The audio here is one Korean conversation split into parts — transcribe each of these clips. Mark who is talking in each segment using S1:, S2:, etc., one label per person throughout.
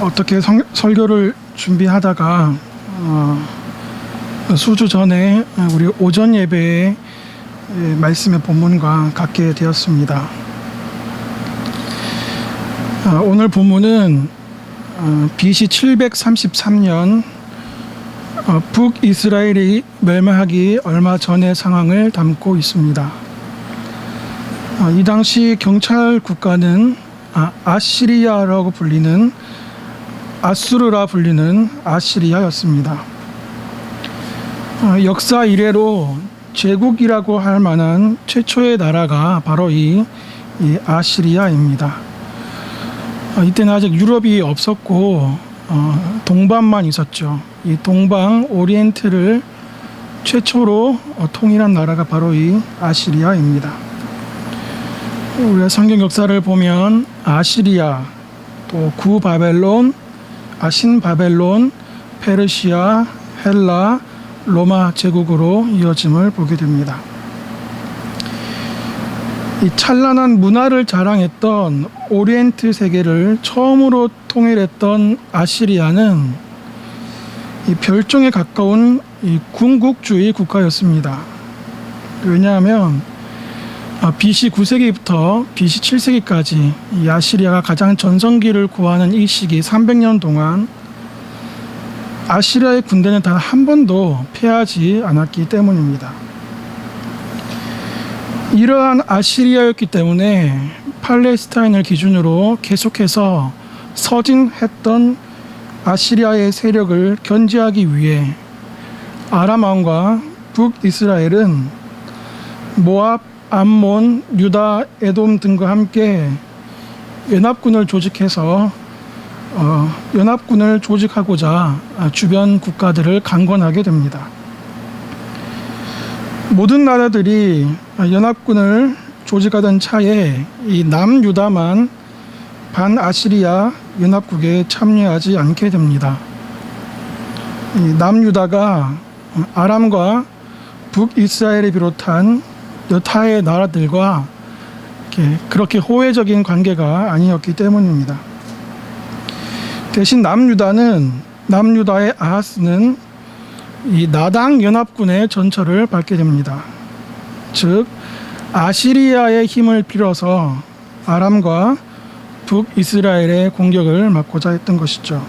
S1: 어떻게 설교를 준비하다가 수주 전에 우리 오전 예배에 말씀의 본문과 같게 되었습니다. 오늘 본문은 BC 733년 북이스라엘이 멸망하기 얼마 전의 상황을 담고 있습니다. 이 당시 경찰 국가는 아시리아라고 불리는 아수르라 불리는 아시리아였습니다. 역사 이래로 제국이라고 할 만한 최초의 나라가 바로 이 아시리아입니다. 이때는 아직 유럽이 없었고 동방만 있었죠. 이 동방 오리엔트를 최초로 통일한 나라가 바로 이 아시리아입니다. 우리가 성경 역사를 보면 아시리아, 또 구바벨론, 신바벨론, 페르시아, 헬라, 로마 제국으로 이어짐을 보게 됩니다. 이 찬란한 문화를 자랑했던 오리엔트 세계를 처음으로 통일했던 아시리아는 이 멸종에 가까운 이 군국주의 국가였습니다. 왜냐하면 BC 9세기부터 BC 7세기까지 이 아시리아가 가장 전성기를 구하는 이 시기 300년 동안 아시리아의 군대는 단 한 번도 패하지 않았기 때문입니다. 이러한 아시리아였기 때문에 팔레스타인을 기준으로 계속해서 서진했던 아시리아의 세력을 견제하기 위해 아람 왕과 북이스라엘은 모압, 암몬, 유다, 에돔 등과 함께 연합군을 조직해서 연합군을 조직하고자 주변 국가들을 강권하게 됩니다. 모든 나라들이 연합군을 조직하던 차에 이 남유다만 반아시리아 연합국에 참여하지 않게 됩니다. 이 남유다가 아람과 북이스라엘을 비롯한 여타의 나라들과 그렇게 호혜적인 관계가 아니었기 때문입니다. 대신 남유다의 아하스는 이 나당 연합군의 전철을 밟게 됩니다. 즉 아시리아의 힘을 빌어서 아람과 북이스라엘의 공격을 막고자 했던 것이죠.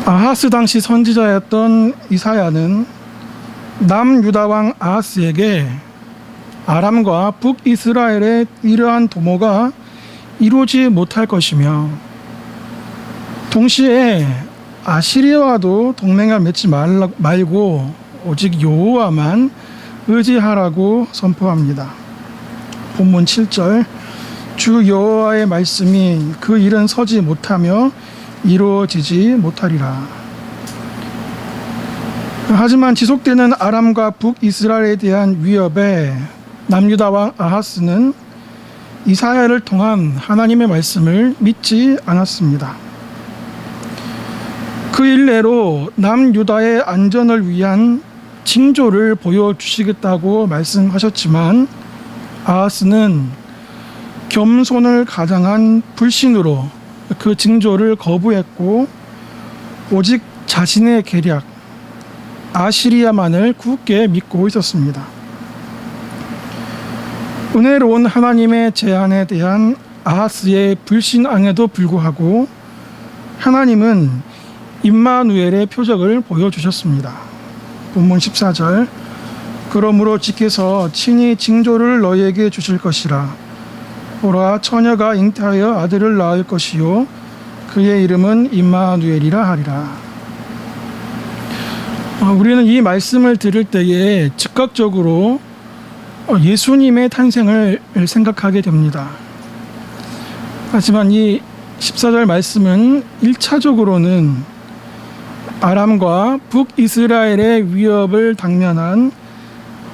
S1: 아하스 당시 선지자였던 이사야는 남유다 왕 아하스에게 아람과 북이스라엘의 이러한 도모가 이루지 못할 것이며 동시에 아시리아와도 동맹을 맺지 말고 오직 여호와만 의지하라고 선포합니다. 본문 7절 주 여호와의 말씀이 그 일은 서지 못하며 이루어지지 못하리라. 하지만 지속되는 아람과 북이스라엘에 대한 위협에 남유다 왕 아하스는 이사야를 통한 하나님의 말씀을 믿지 않았습니다. 그 일례로 남유다의 안전을 위한 징조를 보여주시겠다고 말씀하셨지만 아하스는 겸손을 가장한 불신으로 그 징조를 거부했고 오직 자신의 계략 아시리아만을 굳게 믿고 있었습니다. 은혜로운 하나님의 제안에 대한 아하스의 불신앙에도 불구하고 하나님은 임마누엘의 표적을 보여주셨습니다. 본문 14절 그러므로 주께서 친히 징조를 너희에게 주실 것이라. 보라 처녀가 잉태하여 아들을 낳을 것이요 그의 이름은 임마누엘이라 하리라. 우리는 이 말씀을 들을 때에 즉각적으로 예수님의 탄생을 생각하게 됩니다. 하지만 이 14절 말씀은 1차적으로는 아람과 북이스라엘의 위협을 당면한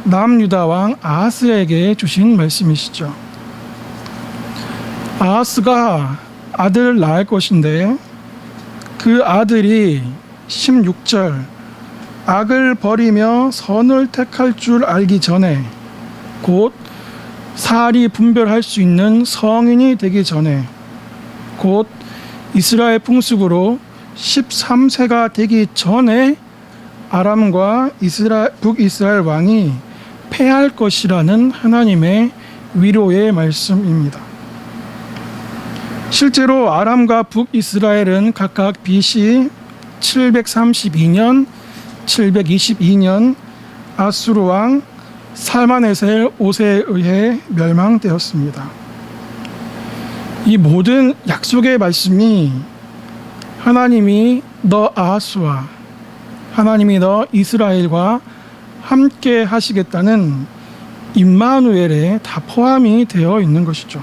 S1: 남유다 왕 아하스에게 주신 말씀이시죠. 아하스가 아들을 낳을 것인데 그 아들이 16절 악을 버리며 선을 택할 줄 알기 전에 곧 사리 분별할 수 있는 성인이 되기 전에 곧 이스라엘 풍습으로 13세가 되기 전에 아람과 북이스라엘 왕이 패할 것이라는 하나님의 위로의 말씀입니다. 실제로 아람과 북이스라엘은 각각 BC 732년, 722년 아수르 왕 살마네셀 5세에 의해 멸망되었습니다. 이 모든 약속의 말씀이 하나님이 너 아하스와 하나님이 너 이스라엘과 함께 하시겠다는 임마누엘에 다 포함이 되어 있는 것이죠.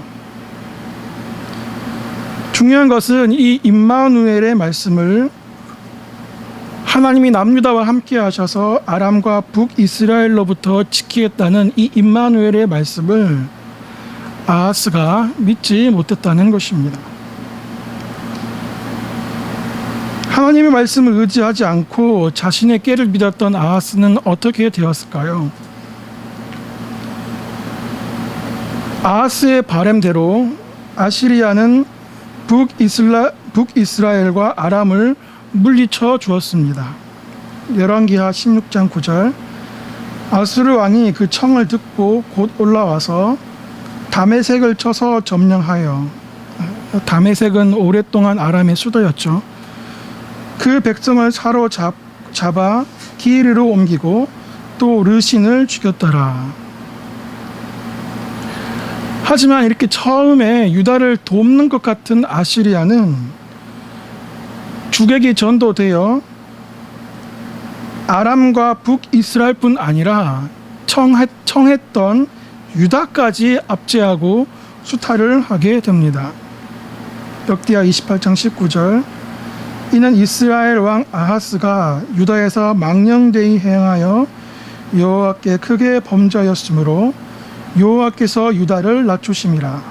S1: 중요한 것은 이 임마누엘의 말씀을 하나님이 남유다와 함께 하셔서 아람과 북이스라엘로부터 지키겠다는 이 임마누엘의 말씀을 아하스가 믿지 못했다는 것입니다. 하나님의 말씀을 의지하지 않고 자신의 꾀를 믿었던 아하스는 어떻게 되었을까요? 아하스의 바램대로 아시리아는 북이스라엘과 아람을 물리쳐 주었습니다. 열왕기하 16장 9절 아수르 왕이 그 청을 듣고 곧 올라와서 다메섹을 쳐서 점령하여, 다메섹은 오랫동안 아람의 수도였죠. 그 백성을 사로잡아 기르로 옮기고 또 르신을 죽였더라. 하지만 이렇게 처음에 유다를 돕는 것 같은 아시리아는 주객이 전도되어 아람과 북이스라엘뿐 아니라 청했던 유다까지 압제하고 수탈을 하게 됩니다. 역대하 28장 19절 이는 이스라엘 왕 아하스가 유다에서 망령되이 행하여 여호와께 크게 범죄하였으므로 여호와께서 유다를 낮추심이라.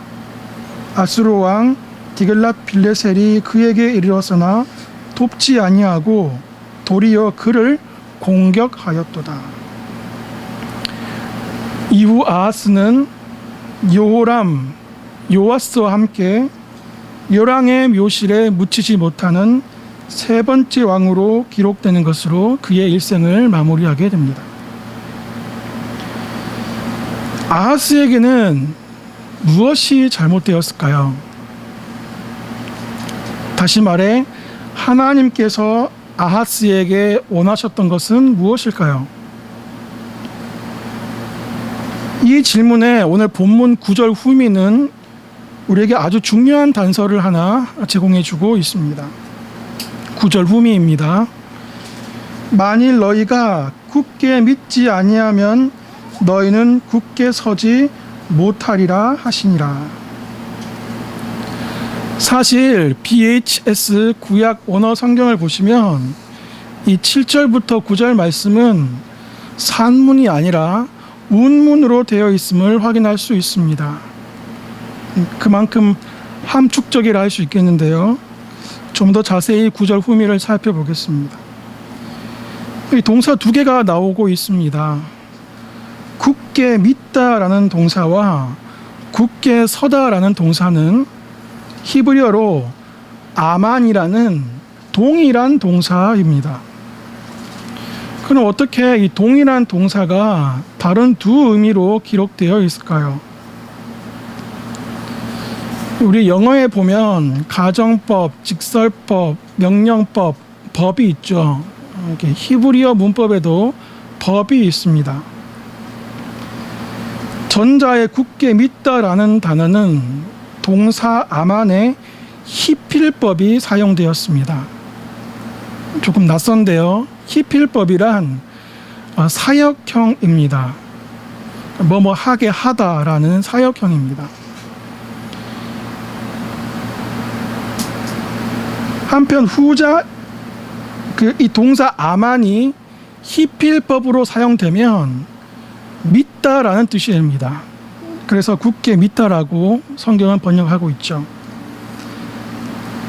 S1: 아수르 왕 디글랏 빌레셀이 그에게 이르렀으나 돕지 아니하고 도리어 그를 공격하였도다. 이후 아하스는 여호람, 요아스와 함께 열왕의 묘실에 묻히지 못하는 세 번째 왕으로 기록되는 것으로 그의 일생을 마무리하게 됩니다. 아하스에게는 무엇이 잘못되었을까요? 다시 말해 하나님께서 아하스에게 원하셨던 것은 무엇일까요? 이 질문에 오늘 본문 9절 후미는 우리에게 아주 중요한 단서를 하나 제공해 주고 있습니다. 9절 후미입니다. 만일 너희가 굳게 믿지 아니하면 너희는 굳게 서지 못하리라 하시니라. 사실 BHS 구약 원어 성경을 보시면 이 7절부터 9절 말씀은 산문이 아니라 운문으로 되어 있음을 확인할 수 있습니다. 그만큼 함축적이라 할 수 있겠는데요. 좀 더 자세히 9절 후미를 살펴보겠습니다. 이 동사 두 개가 나오고 있습니다. 굳게 믿다라는 동사와 굳게 서다라는 동사는 히브리어로 아만이라는 동일한 동사입니다. 그럼 어떻게 이 동일한 동사가 다른 두 의미로 기록되어 있을까요? 우리 영어에 보면 가정법, 직설법, 명령법, 법이 있죠. 이렇게 히브리어 문법에도 법이 있습니다. 전자의 굳게 믿다라는 단어는 동사 아만의 히필법이 사용되었습니다. 조금 낯선데요. 히필법이란 사역형입니다. 뭐뭐 하게 하다라는 사역형입니다. 한편 후자 이 동사 아만이 히필법으로 사용되면 믿다라는 뜻이 됩니다. 그래서 굳게 믿다라고 성경은 번역하고 있죠.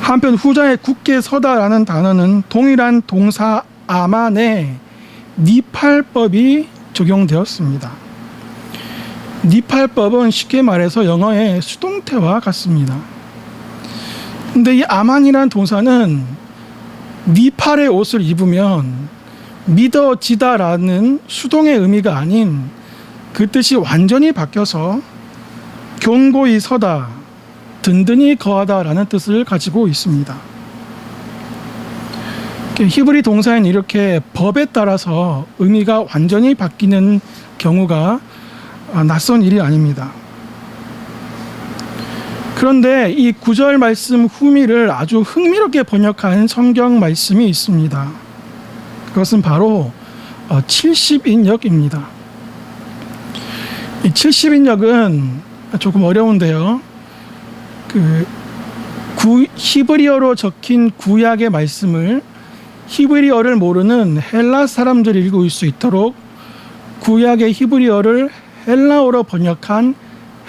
S1: 한편 후자의 굳게 서다라는 단어는 동일한 동사 아만에 니팔법이 적용되었습니다. 니팔법은 쉽게 말해서 영어의 수동태와 같습니다. 근데 이 아만이라는 동사는 네 팔의 옷을 입으면 믿어지다라는 수동의 의미가 아닌 그 뜻이 완전히 바뀌어서 견고히 서다, 든든히 거하다라는 뜻을 가지고 있습니다. 히브리 동사에는 이렇게 법에 따라서 의미가 완전히 바뀌는 경우가 낯선 일이 아닙니다. 그런데 이 9절 말씀 후미를 아주 흥미롭게 번역한 성경 말씀이 있습니다. 그것은 바로 70인역입니다. 이 70인역은 조금 어려운데요. 히브리어로 적힌 구약의 말씀을 히브리어를 모르는 헬라 사람들이 읽을 수 있도록 구약의 히브리어를 헬라어로 번역한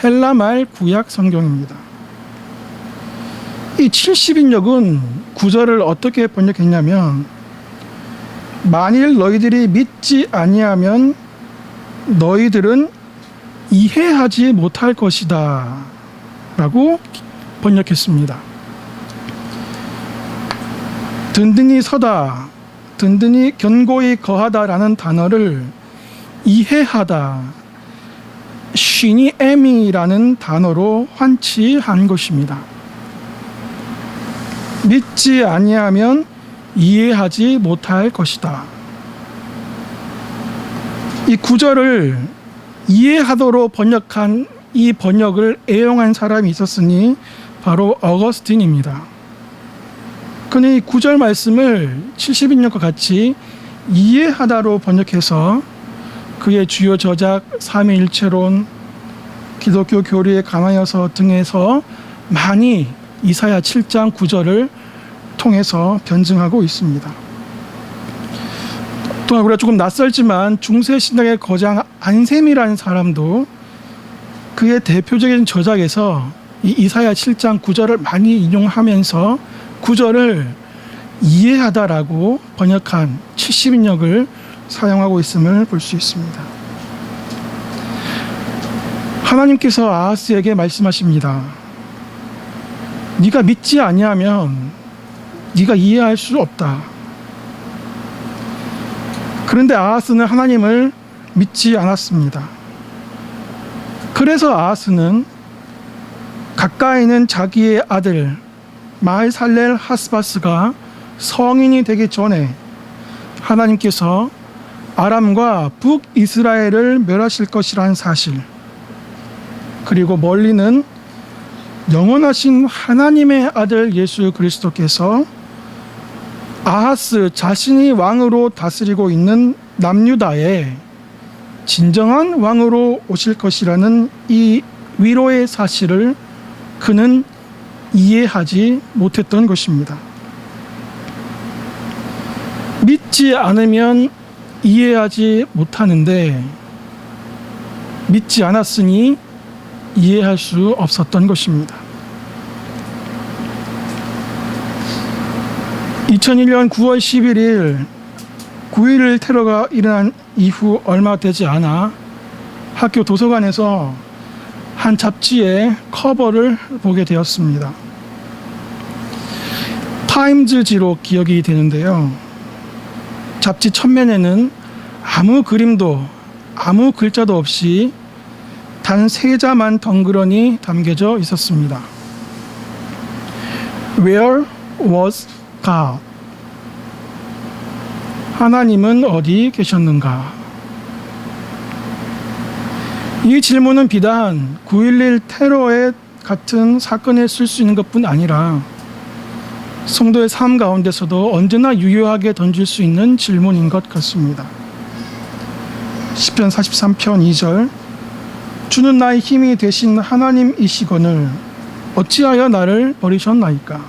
S1: 헬라말 구약 성경입니다. 이 70인역은 구절을 어떻게 번역했냐면, 만일 너희들이 믿지 아니하면 너희들은 이해하지 못할 것이다 라고 번역했습니다. 든든히 서다, 든든히 견고히 거하다라는 단어를 이해하다, 쉬니에미라는 단어로 환치한 것입니다. 믿지 아니하면 이해하지 못할 것이다. 이 구절을 이해하도록 번역한 이 번역을 애용한 사람이 있었으니 바로 어거스틴입니다. 그는 이 구절 말씀을 70인역과 같이 이해하다로 번역해서 그의 주요 저작 삼위일체론, 기독교 교리에 관하여서 등에서 많이 이사야 7장 9절을 통해서 변증하고 있습니다. 또한 우리가 조금 낯설지만 중세신학의 거장 안셈이라는 사람도 그의 대표적인 저작에서 이 이사야 7장 9절을 많이 인용하면서 9절을 이해하다라고 번역한 70인역을 사용하고 있음을 볼 수 있습니다. 하나님께서 아하스에게 말씀하십니다. 네가 믿지 아니하면 네가 이해할 수 없다. 그런데 아하스는 하나님을 믿지 않았습니다. 그래서 아하스는 가까이 있는 자기의 아들 마을살렐 하스바스가 성인이 되기 전에 하나님께서 아람과 북이스라엘을 멸하실 것이라는 사실, 그리고 멀리는 영원하신 하나님의 아들 예수 그리스도께서 아하스 자신이 왕으로 다스리고 있는 남유다에 진정한 왕으로 오실 것이라는 이 위로의 사실을 그는 이해하지 못했던 것입니다. 믿지 않으면 이해하지 못하는데 믿지 않았으니 이해할 수 없었던 것입니다. 2001년 9월 11일 9.11 테러가 일어난 이후 얼마 되지 않아 학교 도서관에서 한 잡지의 커버를 보게 되었습니다. 타임즈지로 기억이 되는데요. 잡지 첫면에는 아무 그림도 아무 글자도 없이 단 3자만 덩그러니 담겨져 있었습니다. Where was God? 하나님은 어디 계셨는가? 이 질문은 비단 9.11 테러의 같은 사건에 쓸 수 있는 것뿐 아니라 성도의 삶 가운데서도 언제나 유효하게 던질 수 있는 질문인 것 같습니다. 시편 43편 2절, 주는 나의 힘이 되신 하나님이시거늘 어찌하여 나를 버리셨나이까?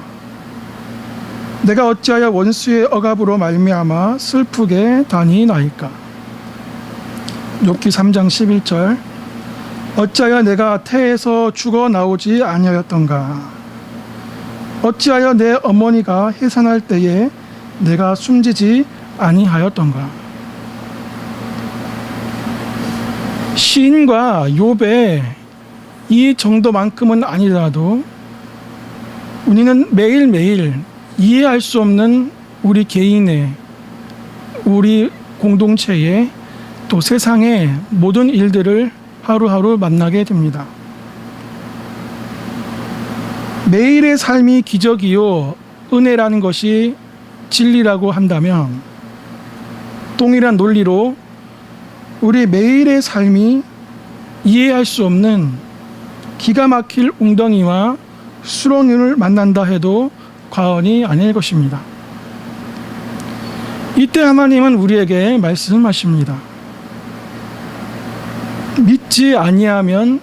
S1: 내가 어찌하여 원수의 억압으로 말미암아 슬프게 다니나이까? 욥기 3장 11절, 어찌하여 내가 태에서 죽어 나오지 아니하였던가? 어찌하여 내 어머니가 해산할 때에 내가 숨지지 아니하였던가? 시인과 욥의 이 정도만큼은 아니라도 우리는 매일매일 이해할 수 없는 우리 개인의, 우리 공동체의, 또 세상의 모든 일들을 하루하루 만나게 됩니다. 매일의 삶이 기적이요 은혜라는 것이 진리라고 한다면, 동일한 논리로 우리 매일의 삶이 이해할 수 없는 기가 막힐 웅덩이와 수렁을 만난다 해도 과언이 아닐 것입니다. 이때 하나님은 우리에게 말씀하십니다. 믿지 아니하면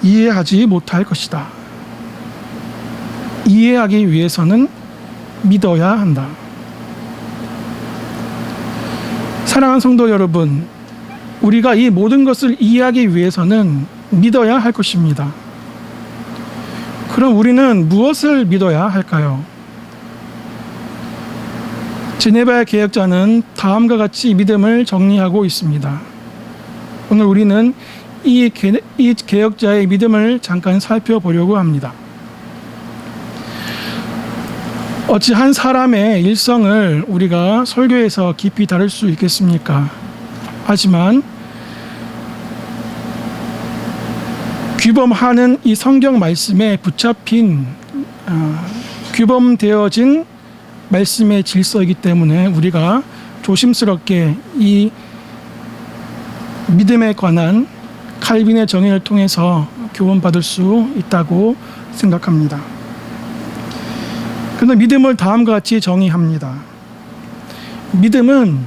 S1: 이해하지 못할 것이다. 이해하기 위해서는 믿어야 한다. 사랑하는 성도 여러분, 우리가 이 모든 것을 이해하기 위해서는 믿어야 할 것입니다. 그럼 우리는 무엇을 믿어야 할까요? 제네바의 개혁자는 다음과 같이 믿음을 정리하고 있습니다. 오늘 우리는 이 개혁자의 믿음을 잠깐 살펴보려고 합니다. 어찌 한 사람의 일성을 우리가 설교에서 깊이 다룰 수 있겠습니까? 하지만 규범하는 이 성경 말씀에 붙잡힌 규범되어진 말씀의 질서이기 때문에 우리가 조심스럽게 이 믿음에 관한 칼빈의 정의를 통해서 교훈받을 수 있다고 생각합니다. 그런데 믿음을 다음과 같이 정의합니다. 믿음은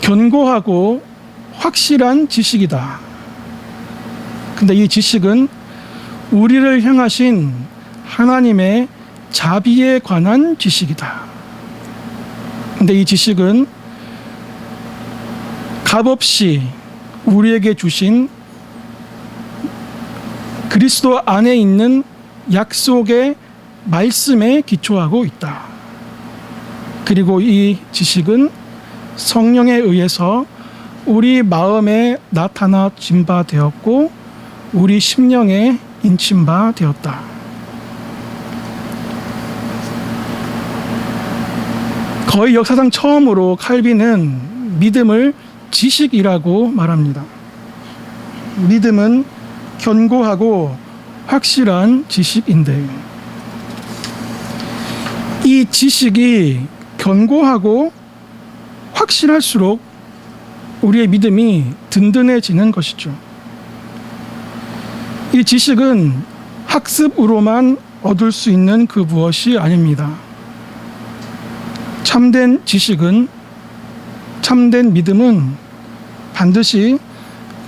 S1: 견고하고 확실한 지식이다. 근데 이 지식은 우리를 향하신 하나님의 자비에 관한 지식이다. 근데 이 지식은 값없이 우리에게 주신 그리스도 안에 있는 약속의 말씀에 기초하고 있다. 그리고 이 지식은 성령에 의해서 우리 마음에 나타나진 바 되었고 우리 심령에 인친 바 되었다. 거의 역사상 처음으로 칼빈은 믿음을 지식이라고 말합니다. 믿음은 견고하고 확실한 지식인데, 이 지식이 견고하고 확실할수록 우리의 믿음이 든든해지는 것이죠. 이 지식은 학습으로만 얻을 수 있는 그 무엇이 아닙니다. 참된 지식은, 참된 믿음은 반드시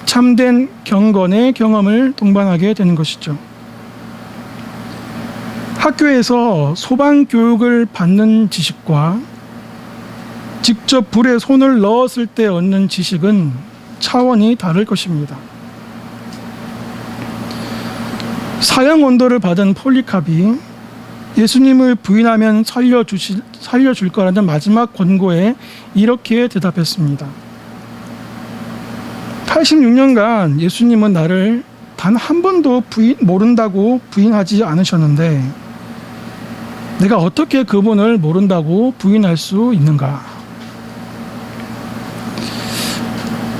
S1: 참된 경건의 경험을 동반하게 되는 것이죠. 학교에서 소방 교육을 받는 지식과 직접 불에 손을 넣었을 때 얻는 지식은 차원이 다를 것입니다. 사형 언도를 받은 폴리캅이 예수님을 부인하면 살려줄 거라는 마지막 권고에 이렇게 대답했습니다. 86년간 예수님은 나를 단 한 번도 모른다고 부인하지 않으셨는데 내가 어떻게 그분을 모른다고 부인할 수 있는가?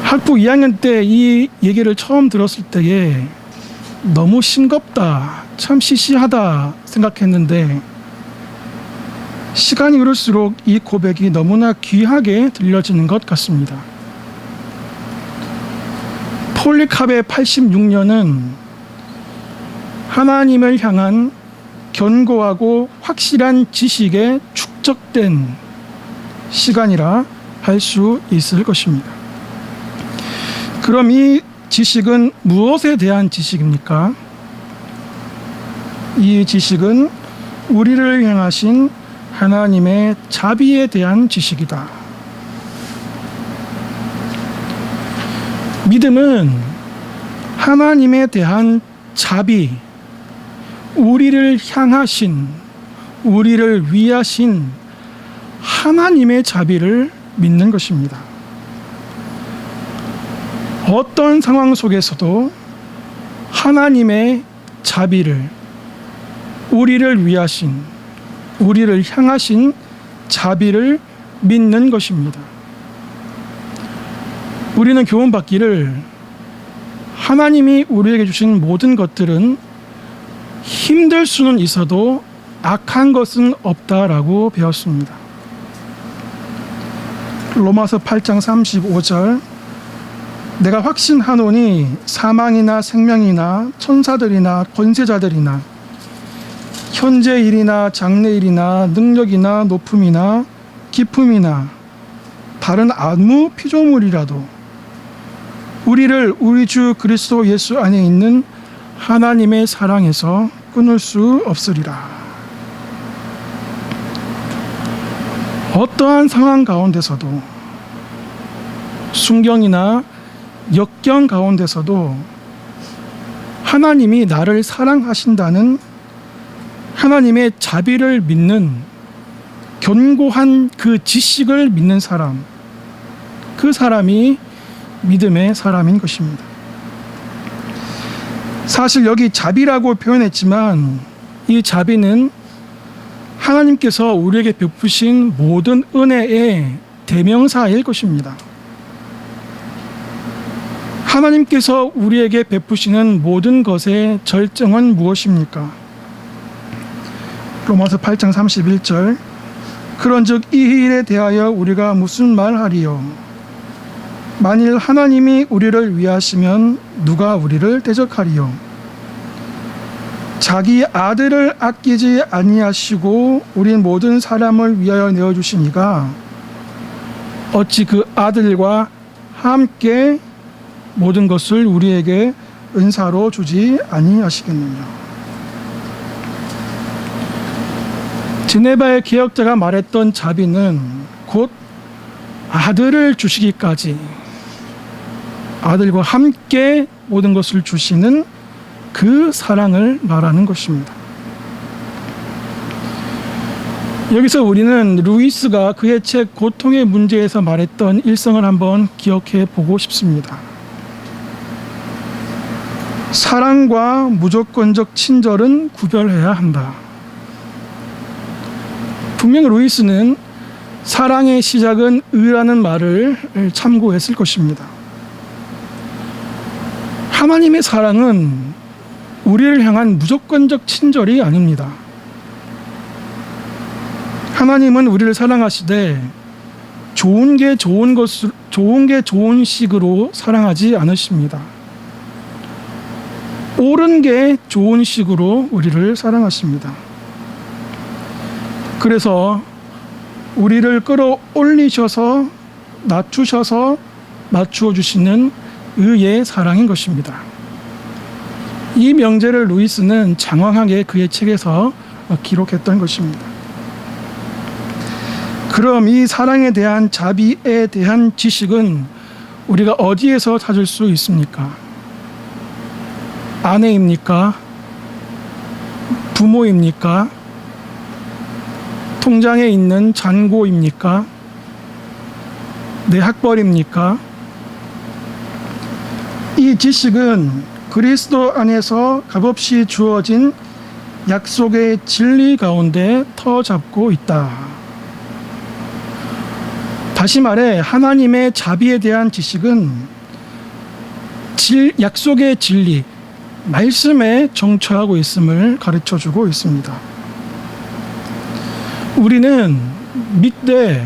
S1: 학부 2학년 때 이 얘기를 처음 들었을 때에 너무 싱겁다, 참 시시하다 생각했는데 시간이 흐를수록 이 고백이 너무나 귀하게 들려지는 것 같습니다. 폴리캅의 86년은 하나님을 향한 견고하고 확실한 지식에 축적된 시간이라 할 수 있을 것입니다. 그럼 이 지식은 무엇에 대한 지식입니까? 이 지식은 우리를 향하신 하나님의 자비에 대한 지식이다. 믿음은 하나님에 대한 자비, 우리를 향하신, 우리를 위하신 하나님의 자비를 믿는 것입니다. 어떤 상황 속에서도 하나님의 자비를, 우리를 위하신, 우리를 향하신 자비를 믿는 것입니다. 우리는 교훈받기를 하나님이 우리에게 주신 모든 것들은 힘들 수는 있어도 악한 것은 없다라고 배웠습니다. 로마서 8장 35절, 내가 확신하노니 사망이나 생명이나 천사들이나 권세자들이나 현재 일이나 장래 일이나 능력이나 높음이나 깊음이나 다른 아무 피조물이라도 우리를 우리 주 그리스도 예수 안에 있는 하나님의 사랑에서 끊을 수 없으리라. 어떠한 상황 가운데서도, 순경이나 역경 가운데서도 하나님이 나를 사랑하신다는 하나님의 자비를 믿는 견고한 그 지식을 믿는 사람, 그 사람이 믿음의 사람인 것입니다. 사실 여기 자비라고 표현했지만 이 자비는 하나님께서 우리에게 베푸신 모든 은혜의 대명사일 것입니다. 하나님께서 우리에게 베푸시는 모든 것의 절정은 무엇입니까? 로마서 8장 31절, 그런즉 이 일에 대하여 우리가 무슨 말하리요? 만일 하나님이 우리를 위하시면 누가 우리를 대적하리요? 자기 아들을 아끼지 아니하시고 우리 모든 사람을 위하여 내어주시니가 어찌 그 아들과 함께 모든 것을 우리에게 은사로 주지 아니하시겠느냐. 제네바의 개혁자가 말했던 자비는 곧 아들을 주시기까지, 아들과 함께 모든 것을 주시는 그 사랑을 말하는 것입니다. 여기서 우리는 루이스가 그의 책 고통의 문제에서 말했던 일성을 한번 기억해 보고 싶습니다. 사랑과 무조건적 친절은 구별해야 한다. 분명 루이스는 사랑의 시작은 의라는 말을 참고했을 것입니다. 하나님의 사랑은 우리를 향한 무조건적 친절이 아닙니다. 하나님은 우리를 사랑하시되 좋은 게 좋은 식으로 사랑하지 않으십니다. 옳은 게 좋은 식으로 우리를 사랑하십니다. 그래서 우리를 끌어올리셔서 낮추셔서 맞추어 주시는 의의 사랑인 것입니다. 이 명제를 루이스는 장황하게 그의 책에서 기록했던 것입니다. 그럼 이 사랑에 대한 자비에 대한 지식은 우리가 어디에서 찾을 수 있습니까? 아내입니까? 부모입니까? 통장에 있는 잔고입니까? 내 학벌입니까? 이 지식은 그리스도 안에서 값없이 주어진 약속의 진리 가운데 터잡고 있다. 다시 말해 하나님의 자비에 대한 지식은 약속의 진리, 말씀에 정처하고 있음을 가르쳐주고 있습니다. 우리는 믿되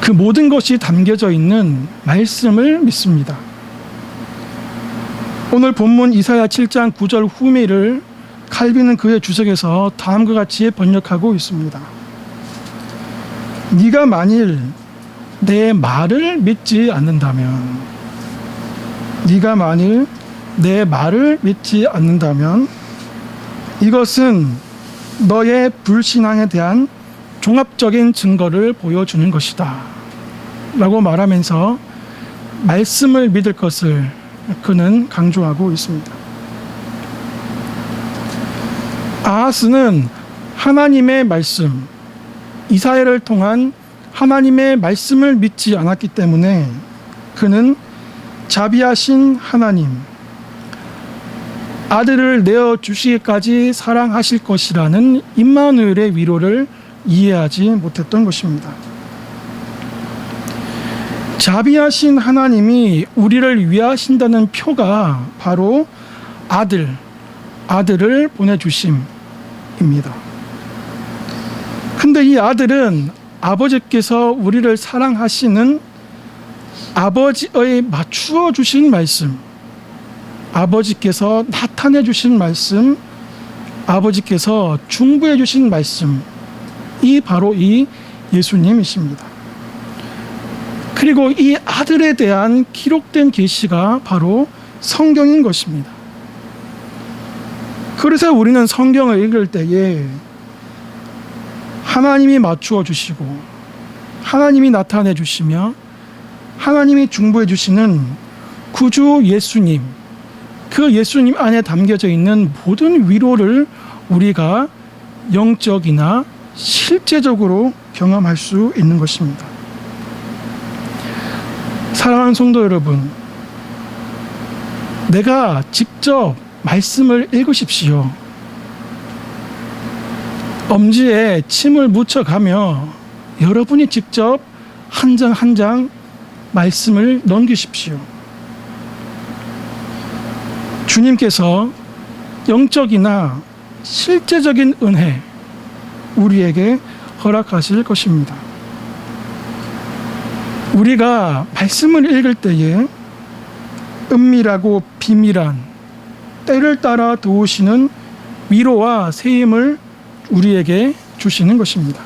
S1: 그 모든 것이 담겨져 있는 말씀을 믿습니다. 오늘 본문 이사야 7장 9절 후미를 칼빈은 그의 주석에서 다음과 같이 번역하고 있습니다. 네가 만일 내 말을 믿지 않는다면, 네가 만일 내 말을 믿지 않는다면 이것은 너의 불신앙에 대한 종합적인 증거를 보여주는 것이다 라고 말하면서 말씀을 믿을 것을 그는 강조하고 있습니다. 아하스는 하나님의 말씀, 이사야를 통한 하나님의 말씀을 믿지 않았기 때문에 그는 자비하신 하나님, 아들을 내어 주시기까지 사랑하실 것이라는 임마누엘의 위로를 이해하지 못했던 것입니다. 자비하신 하나님이 우리를 위하신다는 표가 바로 아들을 보내주심입니다. 근데 이 아들은 아버지께서 우리를 사랑하시는 아버지의 맞추어 주신 말씀, 아버지께서 나타내 주신 말씀, 아버지께서 중보해 주신 말씀, 이 바로 이 예수님이십니다. 그리고 이 아들에 대한 기록된 계시가 바로 성경인 것입니다. 그래서 우리는 성경을 읽을 때에 하나님이 맞추어 주시고 하나님이 나타내 주시며 하나님이 중보해 주시는 구주 예수님, 그 예수님 안에 담겨져 있는 모든 위로를 우리가 영적이나 실제적으로 경험할 수 있는 것입니다. 사랑하는 성도 여러분, 내가 직접 말씀을 읽으십시오. 엄지에 침을 묻혀가며 여러분이 직접 한 장 한 장 말씀을 넘기십시오. 주님께서 영적이나 실제적인 은혜 우리에게 허락하실 것입니다. 우리가 말씀을 읽을 때에 은밀하고 비밀한 때를 따라 도우시는 위로와 세임을 우리에게 주시는 것입니다.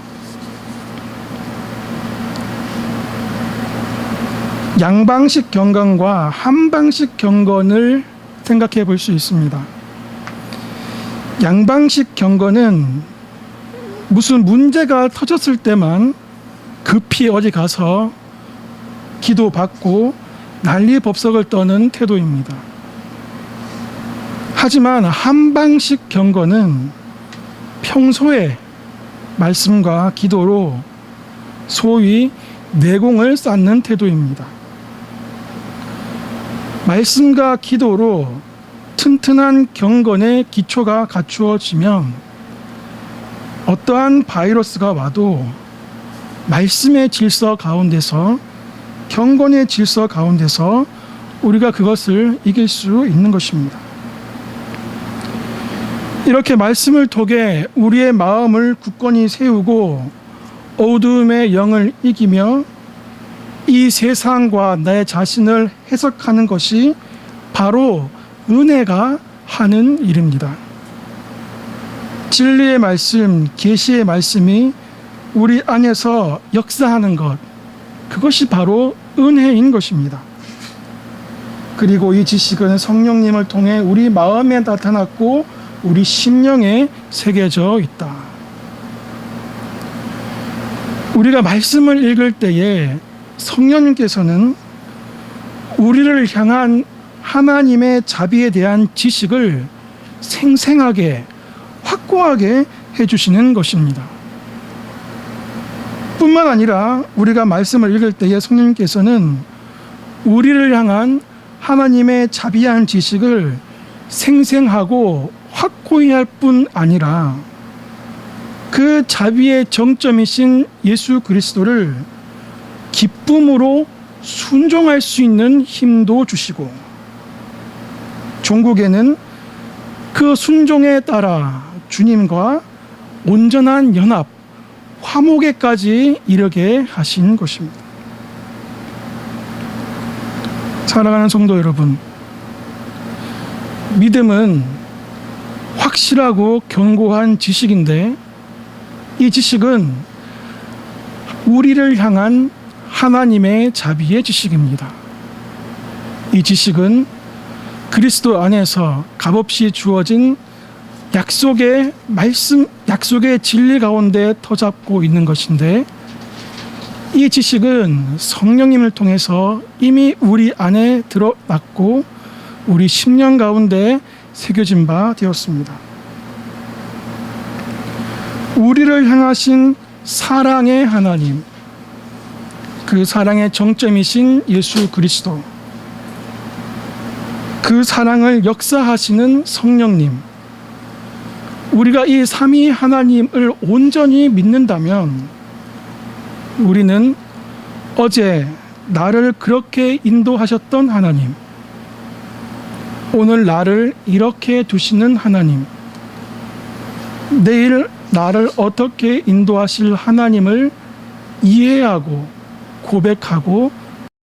S1: 양방식 경건과 한방식 경건을 생각해 볼 수 있습니다. 양방식 경건은 무슨 문제가 터졌을 때만 급히 어디 가서 기도받고 난리법석을 떠는 태도입니다. 하지만 한방식 경건은 평소에 말씀과 기도로 소위 내공을 쌓는 태도입니다. 말씀과 기도로 튼튼한 경건의 기초가 갖추어지면 어떠한 바이러스가 와도 말씀의 질서 가운데서, 경건의 질서 가운데서 우리가 그것을 이길 수 있는 것입니다. 이렇게 말씀을 통해 우리의 마음을 굳건히 세우고 어두움의 영을 이기며 이 세상과 내 자신을 해석하는 것이 바로 은혜가 하는 일입니다. 진리의 말씀, 계시의 말씀이 우리 안에서 역사하는 것, 그것이 바로 은혜인 것입니다. 그리고 이 지식은 성령님을 통해 우리 마음에 나타났고 우리 심령에 새겨져 있다. 우리가 말씀을 읽을 때에 성령님께서는 우리를 향한 하나님의 자비에 대한 지식을 생생하게, 확고하게 해주시는 것입니다. 뿐만 아니라 우리가 말씀을 읽을 때에 성령님께서는 우리를 향한 하나님의 자비한 지식을 생생하고 확고히 할 뿐 아니라 그 자비의 정점이신 예수 그리스도를 기쁨으로 순종할 수 있는 힘도 주시고, 종국에는 그 순종에 따라 주님과 온전한 연합, 화목에까지 이르게 하신 것입니다. 사랑하는 성도 여러분, 믿음은 확실하고 견고한 지식인데 이 지식은 우리를 향한 하나님의 자비의 지식입니다. 이 지식은 그리스도 안에서 값없이 주어진 약속의 말씀, 약속의 진리 가운데 터잡고 있는 것인데, 이 지식은 성령님을 통해서 이미 우리 안에 들어났고 우리 심령 가운데 새겨진 바 되었습니다. 우리를 향하신 사랑의 하나님, 그 사랑의 정점이신 예수 그리스도, 그 사랑을 역사하시는 성령님, 우리가 이 삼위 하나님을 온전히 믿는다면 우리는 어제 나를 그렇게 인도하셨던 하나님, 오늘 나를 이렇게 두시는 하나님, 내일 나를 어떻게 인도하실 하나님을 이해하고 고백하고